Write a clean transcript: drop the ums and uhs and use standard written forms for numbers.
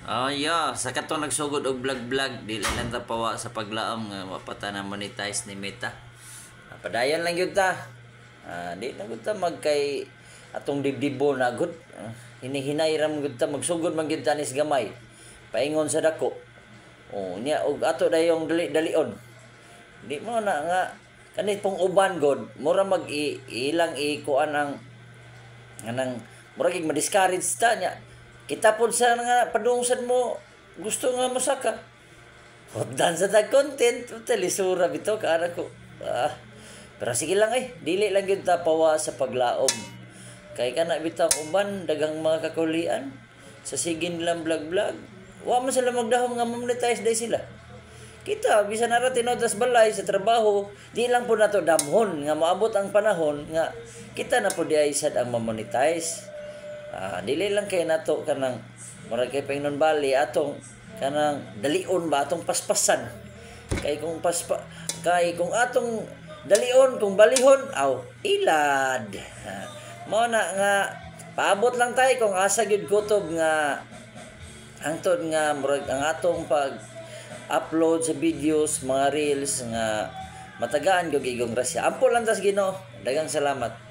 Oh, yeah, sa katong nagsugod og vlog-vlog, dili lang ta pawa sa paglaom nga mapata na monetize ni Meta. Padayon lang gyud ta. Di na gud ta magkay atong dibdibo na gud. Hinihinay ra gud ta magsugod man gyud tanis gamay. Paingon sa dako. Oh, niya og ato dayong dali-dalion. Di mo na nga kanit pong uban god, mura ilang ikuan ang anang mura gig ma-discourage ta nya. Kita po sa nga padungsan mo, gusto nga masaka. Hotdan sa tag content, telisura bito, kaara ko. Pero sige lang dili lang yun tapawa sa paglaom. Kay ka na bitang uban, dagang mga kakulian, sa sige nilang vlog-vlog. Wa man sila magdahom nga monetize day sila. Kita, bisa na tinodas balay sa trabaho, di lang po na to damhon, nga maabot ang panahon, nga kita na po di ay sad ang mamonetize. Dili lang kay nato kanang murag kay Panginoon Bali atong kanang dalion ba atong paspasan kay kung atong dalion kung balihon ilad mo na nga paabot lang tayo kung asa gyud kutob nga hangtod nga murag ang atong pag upload sa videos mga reels nga matagaan gyud igong grasya ampo lang tas Ginoo daghang salamat.